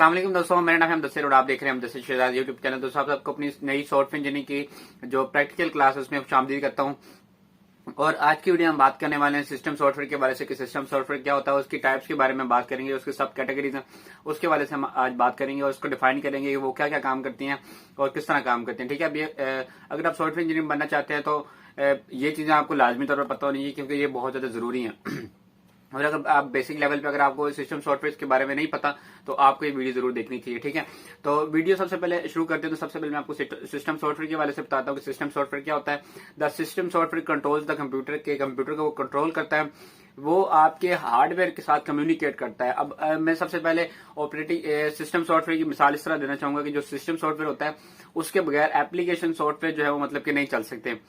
अस्सलाम वालेकुम दोस्तों, मेरा नाम है मुदस्सिर और आप देख रहे हैं मुदस्सिर शहजाद यूट्यूब चैनल। दोस्तों आप सबको अपनी नई सॉफ्टवेयर इंजीनियरिंग की जो प्रैक्टिकल क्लास है उसमें खुशामदीद करता हूं। और आज की वीडियो हम बात करने वाले हैं सिस्टम सॉफ्टवेयर के बारे से कि सिस्टम सॉफ्टवेयर क्या होता है, उसकी टाइप्स के बारे में बात करेंगे, उसके सब कैटेगरीज हैं उसके बारे से हम आज बात करेंगे और उसको डिफाइन करेंगे कि वो क्या क्या काम करती हैं और किस तरह काम करते हैं। ठीक है, अब ये अगर आप सॉफ्टवेयर इंजीनियर बनना चाहते हैं तो ये चीजें आपको लाजमी तौर पर पता होनी चाहिए क्योंकि ये बहुत ज्यादा जरूरी है। और अगर आप बेसिक लेवल पे अगर आपको सिस्टम सॉफ्टवेयर के बारे में नहीं पता तो आपको ये वीडियो जरूर देखनी चाहिए। ठीक है, तो वीडियो सबसे पहले शुरू करते हैं। तो सबसे पहले मैं आपको सिस्टम सॉफ्टवेयर के बारे से बताता हूँ कि सिस्टम सॉफ्टवेयर क्या होता है। The system software controls the computer के कंप्यूटर को वो कंट्रोल करता है, वो आपके हार्डवेयर के साथ कम्युनिकेट करता है। अब मैं सबसे पहले ऑपरेटिंग सिस्टम सॉफ्टवेयर की मिसाल इस तरह देना चाहूंगा कि जो सिस्टम सॉफ्टवेयर होता है उसके बगैर एप्लीकेशन सॉफ्टवेयर जो है वो मतलब कि नहीं चल सकते।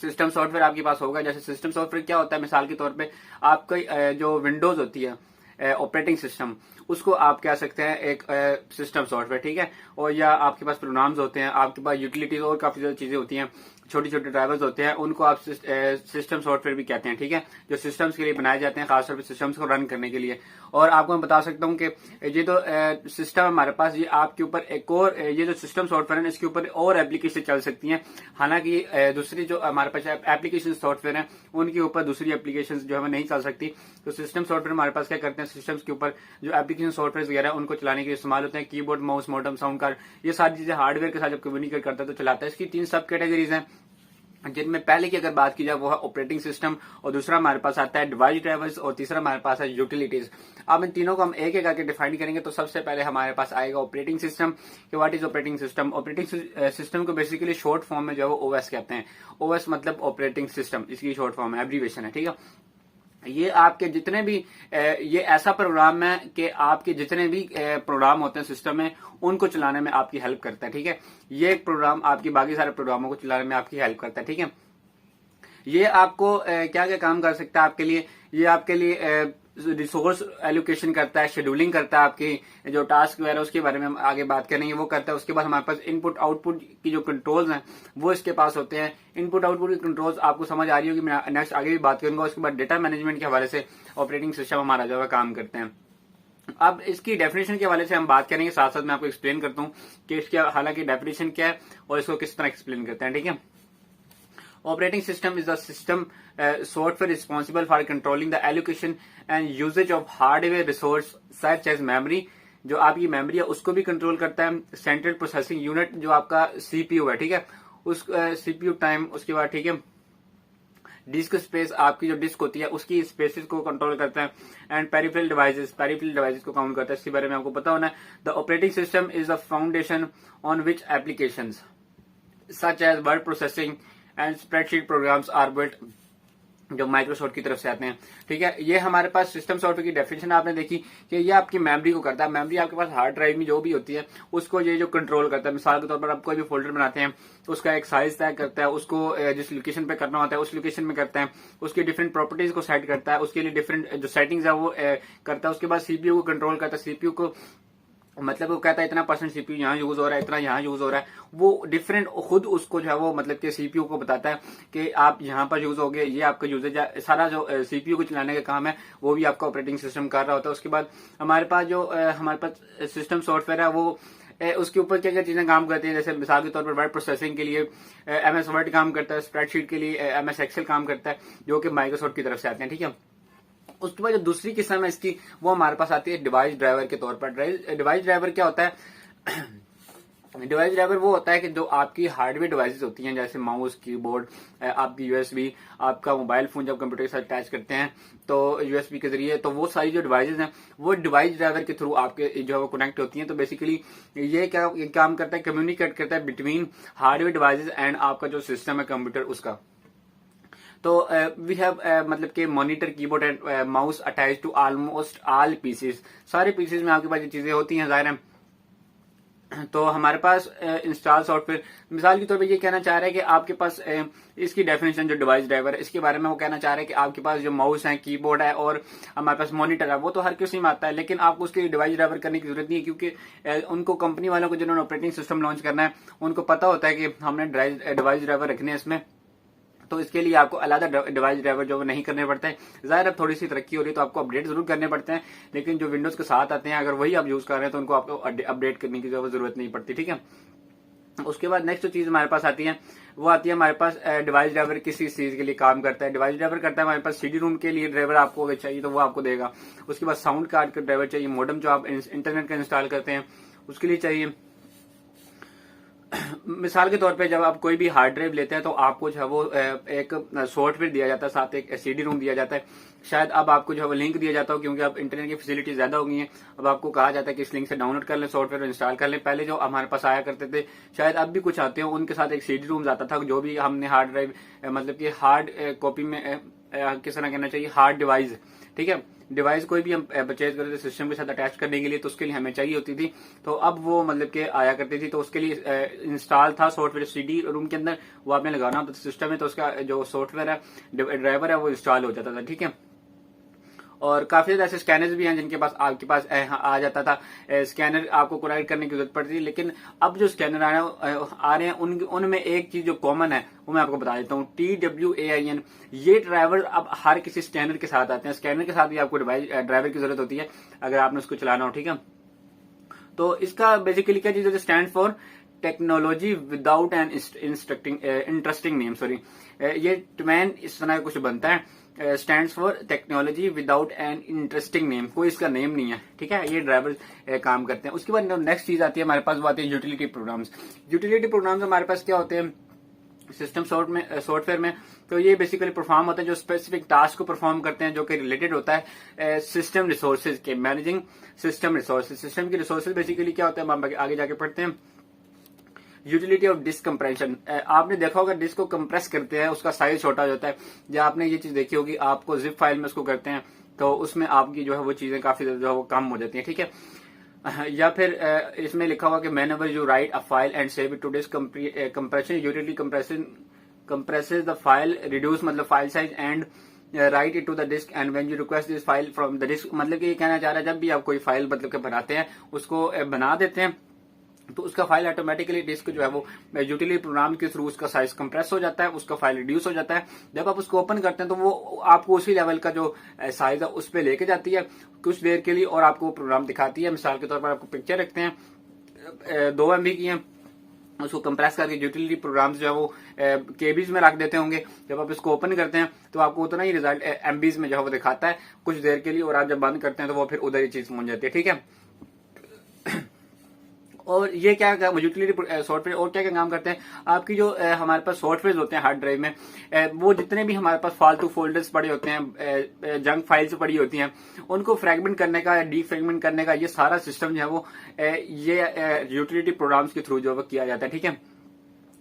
सिस्टम सॉफ्टवेयर आपके पास होगा। जैसे सिस्टम सॉफ्टवेयर क्या होता है, मिसाल के तौर पे आपका जो विंडोज होती है ऑपरेटिंग सिस्टम, उसको आप कह सकते हैं एक सिस्टम सॉफ्टवेयर। ठीक है, और या आपके पास प्रोग्राम्स होते हैं, आपके पास यूटिलिटीज और काफी ज्यादा चीजें होती हैं, छोटे छोटे ड्राइवर्स होते हैं, उनको आप सिस्टम सॉफ्टवेयर भी कहते हैं। ठीक है, जो सिस्टम्स के लिए बनाए जाते हैं, खासतौर पर सिस्टम्स को रन करने के लिए। और आपको मैं बता सकता हूँ कि ये तो सिस्टम हमारे पास, ये आपके ऊपर एक और ये जो सिस्टम सॉफ्टवेयर है इसके ऊपर और एप्लीकेशन चल सकती हैं। हालांकि दूसरी जो हमारे पास एप्लीकेशन सॉफ्टवेयर है उनके ऊपर दूसरी एप्लीकेशन जो है नहीं चल सकती। तो सिस्टम सॉफ्टवेयर हमारे पास क्या करते हैं, सिस्टम्स के ऊपर जो एप्लीकेशन सॉफ्टवेयर वगैरह उनको चलाने के लिए इस्तेमाल होते हैं। Keyboard, mouse, modem, sound card, ये सारी चीजें हार्डवेयर के साथ जब कम्युनिकेट करता है तो चलाता है। इसकी 3 सब कैटेगरीज हैं, जिनमें पहले की अगर बात की जाए वो है ऑपरेटिंग सिस्टम, और दूसरा हमारे पास आता है डिवाइस ड्राइवर्स, और तीसरा हमारे पास है यूटिलिटीज। अब इन तीनों को हम एक एक करके डिफाइन करेंगे। तो सबसे पहले हमारे पास आएगा ऑपरेटिंग सिस्टम कि what is operating system. Operating system को बेसिकली शॉर्ट फॉर्म में जो है वो ओएस कहते हैं। ओएस मतलब ऑपरेटिंग सिस्टम, इसकी शॉर्ट फॉर्म है, एब्रीविएशन है। ठीक है, ये आपके जितने भी ये ऐसा प्रोग्राम है कि आपके जितने भी प्रोग्राम होते हैं सिस्टम में उनको चलाने में आपकी हेल्प करता है। ठीक है, ये एक प्रोग्राम आपकी बाकी सारे प्रोग्रामों को चलाने में आपकी हेल्प करता है। ठीक है, ये आपको क्या क्या काम कर सकता है आपके लिए, ये आपके लिए रिसोर्स एलोकेशन करता है, शेड्यूलिंग करता है, आपकी जो टास्क वगैरह उसके बारे में हम आगे बात करेंगे वो करता है। उसके बाद हमारे पास इनपुट आउटपुट की जो कंट्रोल्स हैं वो इसके पास होते हैं। इनपुट आउटपुट की कंट्रोल्स आपको समझ आ रही होगी, मैं नेक्स्ट आगे भी बात करूंगा। उसके बाद डेटा मैनेजमेंट के हवाले से ऑपरेटिंग सिस्टम हमारा जो है काम करते हैं। अब इसकी डेफिनेशन के हवाले से हम बात करेंगे, साथ साथ मैं आपको एक्सप्लेन करता हूँ कि इसकी हालांकि डेफिनेशन क्या है और इसको किस तरह एक्सप्लेन करते हैं। ठीक है, operating system is the system software responsible for controlling the allocation and usage of hardware resource such as memory। जो आपकी मेमोरी है उसको भी कंट्रोल करता है। सेंट्रल प्रोसेसिंग यूनिट जो आपका सीपीयू है, ठीक है, उस सीपीयू टाइम, उसके बाद ठीक है डिस्क स्पेस, आपकी जो डिस्क होती है उसकी स्पेसेस को कंट्रोल करता है। एंड पेरिफेरल डिवाइसेस को काउंट करता है। इसके बारे में आपको पता होना है। The operating system is the foundation on which applications such as word processing and spreadsheet programs are built, जो माइक्रोसॉफ्ट की तरफ से आते हैं। ठीक है, ये हमारे पास सिस्टम सॉफ्टवेयर की डेफिनेशन आपने देखी कि ये आपकी मेमोरी को करता है। मेमोरी आपके पास हार्ड ड्राइव में जो भी होती है उसको ये जो कंट्रोल करता है। मिसाल के तौर पर आप कोई भी फोल्डर बनाते हैं तो उसका एक साइज तय करता है, उसको जिस लोकेशन पे करना होता है उस लोकेशन में करता है, उसकी डिफरेंट प्रॉपर्टीज को सेट करता है, उसके लिए डिफरेंट जो सेटिंग्स है वो करता है। उसके बाद सीपीयू को कंट्रोल करता है। सीपीयू को मतलब वो कहता है इतना % सीपीयू यहाँ यूज हो रहा है, इतना यहाँ यूज हो रहा है। वो डिफरेंट खुद उसको जो है वो मतलब कि सीपीयू को बताता है कि आप यहाँ पर यूज हो गए, ये आपका यूजेज है। सारा जो सीपीयू को चलाने का काम है वो भी आपका ऑपरेटिंग सिस्टम कर रहा होता है। उसके बाद हमारे पास जो हमारे पास सिस्टम सॉफ्टवेयर है वो उसके ऊपर क्या क्या चीजें काम करती हैं। जैसे मिसाल के तौर पर वर्ड प्रोसेसिंग के लिए MS वर्ड काम करता है, स्प्रेडशीट के लिए MS एक्सेल काम करता है, जो कि माइक्रोसॉफ्ट की तरफ से आते हैं। ठीक है, उसके बाद जो दूसरी किस्म है इसकी वो हमारे पास आती है डिवाइस ड्राइवर के तौर पर। डिवाइस ड्राइवर क्या होता है? डिवाइस ड्राइवर वो होता है कि जो आपकी हार्डवेयर डिवाइसेस होती हैं, जैसे माउस, कीबोर्ड, आपकी यूएसबी, आपका मोबाइल फोन जब कंप्यूटर के साथ अटैच करते हैं तो यूएसबी के जरिए, तो वो सारी जो डिवाइसेस हैं वो डिवाइस ड्राइवर के थ्रू आपके जो है वो कनेक्ट होती हैं। तो बेसिकली ये क्या काम करता है, कम्युनिकेट करता है बिटवीन हार्डवेयर डिवाइसेस एंड आपका जो सिस्टम है कंप्यूटर उसका। तो वी हैव मतलब कि monitor, keyboard and mouse attach to almost all pieces. सारे पीसेस में आपके पास ये चीजें होती हैं, जाहिर है। तो हमारे पास इंस्टॉल सॉफ्टवेयर, मिसाल के तौर पे ये कहना चाह रहा है कि आपके पास इसकी डेफिनेशन जो डिवाइस ड्राइवर है इसके बारे में वो कहना चाह रहा है कि आपके पास जो माउस है, कीबोर्ड है और हमारे पास मॉनिटर है वो तो हर किसी में आता है, लेकिन आपको उसके डिवाइस ड्राइवर करने की जरूरत नहीं है क्योंकि उनको कंपनी वालों को जिन्होंने ऑपरेटिंग सिस्टम लॉन्च करना है उनको पता होता है कि हमने डिवाइस ड्राइवर रखने हैं इसमें। तो इसके लिए आपको अलग डिवाइस ड्राइवर जो नहीं करने पड़ते हैं। ज़ाहिर अब थोड़ी सी तरक्की हो रही है तो आपको अपडेट जरूर करने पड़ते हैं, लेकिन जो विंडोज के साथ आते हैं अगर वही आप यूज कर रहे हैं तो उनको आपको अपडेट करने की जरूरत नहीं पड़ती। ठीक है, उसके बाद नेक्स्ट जो चीज हमारे पास आती है वो आती है हमारे पास डिवाइस ड्राइवर किसी चीज के लिए काम करता है। डिवाइस ड्राइवर करता है हमारे पास सीडी रूम के लिए ड्राइवर आपको अगर चाहिए तो वो आपको देगा। उसके बाद साउंड कार्ड का ड्राइवर चाहिए, मॉडेम जो आप इंटरनेट का इंस्टॉल करते हैं उसके लिए चाहिए। मिसाल के तौर पे जब आप कोई भी हार्ड ड्राइव लेते हैं तो आपको जो है वो एक सॉफ्टवेयर दिया जाता है, साथ एक सीडी रूम दिया जाता है। शायद अब आपको जो है वो लिंक दिया जाता हो क्योंकि अब इंटरनेट की फैसिलिटी ज्यादा हो गई है। अब आपको कहा जाता है कि इस लिंक से डाउनलोड कर लें सॉफ्टवेयर और इंस्टॉल कर लें। पहले जो हमारे पास आया करते थे, शायद अब भी कुछ आते हो, उनके साथ एक सीडी रूम आता था। जो भी हमने हार्ड ड्राइव मतलब कि हार्ड कॉपी में किस तरह कहना चाहिए, हार्ड डिवाइस, ठीक है, डिवाइस कोई भी हम परचेज करते थे सिस्टम के साथ अटैच करने के लिए तो उसके लिए हमें चाहिए होती थी। तो अब वो मतलब कि आया करती थी तो उसके लिए इंस्टॉल था सॉफ्टवेयर सीडी रूम के अंदर, वो आपने लगाना होता था सिस्टम में, तो उसका जो सॉफ्टवेयर है ड्राइवर है वो इंस्टॉल हो जाता था। ठीक है, और काफी ज्यादा ऐसे स्कैनर्स भी हैं जिनके पास आपके पास आ जाता था, स्कैनर आपको कनेक्ट करने की जरूरत पड़ती थी। लेकिन अब जो स्कैनर आ रहे हैं उनमें एक चीज जो कॉमन है वो मैं आपको बता देता हूँ, TWAIN। ये ड्राइवर अब हर किसी स्कैनर के साथ आते हैं। स्कैनर के साथ भी आपको ड्राइवर की जरूरत होती है अगर आपने उसको चलाना हो। ठीक है, तो इसका बेसिकली क्या चीज stand for technology without an interesting name, sorry, ये ट्मैन इस तरह कुछ बनता है, stand for technology without an interesting name, कोई इसका नेम नहीं है। ठीक है, ये ड्राइवर काम करते हैं। उसके बाद नेक्स्ट चीज आती है हमारे पास, वो आती है यूटिलिटी प्रोग्राम्स। यूटिलिटी प्रोग्राम्स हमारे पास क्या होते हैं सिस्टम सॉफ्टवेयर में, तो ये बेसिकली परफॉर्म होता है जो स्पेसिफिक टास्क को परफॉर्म करते हैं जो कि रिलेटेड होता है सिस्टम रिसोर्सेज के, मैनेजिंग सिस्टम रिसोर्सेज। सिस्टम की रिसोर्सेज बेसिकली क्या होता है हम आगे जाके पढ़ते हैं। यूटिलिटी ऑफ डिस्क कंप्रेशन, आपने देखा होगा डिस्क को कंप्रेस करते हैं, उसका साइज छोटा हो जाता है, या आपने ये चीज देखी होगी आपको जिप फाइल में उसको करते हैं तो उसमें आपकी जो है वो चीजें काफी जो है वो कम हो जाती है। ठीक है, या फिर इसमें लिखा हुआ कि whenever you write a file and save it to disk compression utility compresses the file, reduce मतलब file size and write it to the disk and when you request this file from the disk, मतलब कि ये कहना चाह रहा है जब भी आप कोई फाइल मतलब के बनाते हैं उसको बना देते हैं तो उसका फाइल ऑटोमेटिकली डिस्क जो है वो यूटिलिटी प्रोग्राम के थ्रू उसका साइज कंप्रेस हो जाता है, उसका फाइल रिड्यूस हो जाता है। जब आप उसको ओपन करते हैं तो वो आपको उसी लेवल का जो साइज है उस पर लेके जाती है कुछ देर के लिए और आपको प्रोग्राम दिखाती है। मिसाल के तौर पर आपको पिक्चर रखते हैं 2 MB की है, उसको कंप्रेस करके यूटिलिटी प्रोग्राम्स जो है वो केबीज में रख देते होंगे। जब आप इसको ओपन करते हैं तो आपको उतना ही रिजल्ट MBs में जो है वो दिखाता है कुछ देर के लिए, और आप जब बंद करते हैं तो वो फिर उधर ही चीज पहुंच जाती है। ठीक है, और ये क्या यूटिलिटी सॉफ्टवेयर और क्या क्या काम करते हैं, आपकी जो हमारे पास सॉफ्टवेयर होते हैं हार्ड ड्राइव में, वो जितने भी हमारे पास फालतू फोल्डर्स पड़े होते हैं, जंक फाइल्स पड़ी होती हैं, उनको फ्रैगमेंट करने का, डीफ्रैगमेंट करने का ये सारा सिस्टम जो है वो ये यूटिलिटी प्रोग्राम्स के थ्रू जो है किया जाता है। ठीक है,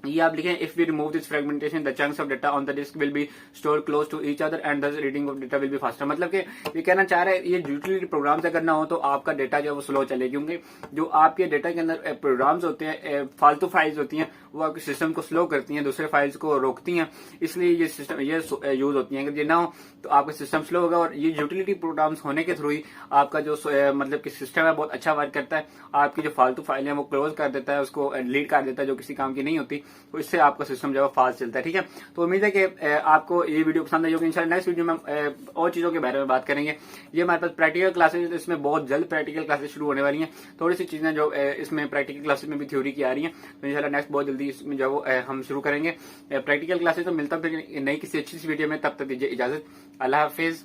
ये आप लिखें if we remove this fragmentation the chunks of data on the disk will be store close to each other and the reading of data will be faster. मतलब कि ये कहना चाह रहा है ये यूटिलिटी प्रोग्राम से करना हो तो आपका डेटा जो है वो स्लो चले, क्योंकि जो आपके डेटा के अंदर प्रोग्राम्स होते हैं, फालतू फाइल्स होती हैं, वो आपके सिस्टम को स्लो करती हैं, दूसरे फाइल्स को रोकती हैं, इसलिए ये सिस्टम ये यूज होती हैं। अगर ये ना हो तो आपका सिस्टम स्लो होगा, और ये यूटिलिटी प्रोग्राम्स होने के थ्रू ही आपका जो मतलब कि सिस्टम है बहुत अच्छा वर्क करता है। आपकी जो फालतू फाइलें हैं वो क्लोज कर देता है, उसको डिलीट कर देता है जो किसी काम की नहीं होती, तो इससे आपका सिस्टम जो है फास्ट चलता है। ठीक है, तो उम्मीद है कि आपको ये वीडियो पसंद आई होगी। इंशाल्लाह नेक्स्ट वीडियो में और चीजों के बारे में बात करेंगे। ये हमारे पास प्रैक्टिकल क्लासेस, इसमें बहुत जल्द प्रैक्टिकल क्लासेस शुरू होने वाली हैं। थोड़ी सी चीजें जो इसमें प्रैक्टिकल क्लासेस में भी थ्योरी की आ रही हैं, तो इंशाल्लाह नेक्स्ट बहुत जल्दी इसमें जो हम शुरू करेंगे प्रैक्टिकल क्लासेस। तो मिलता हूं फिर नई किसी अच्छी सी वीडियो में, तब तक दीजिए इजाजत, अल्लाह हाफिज।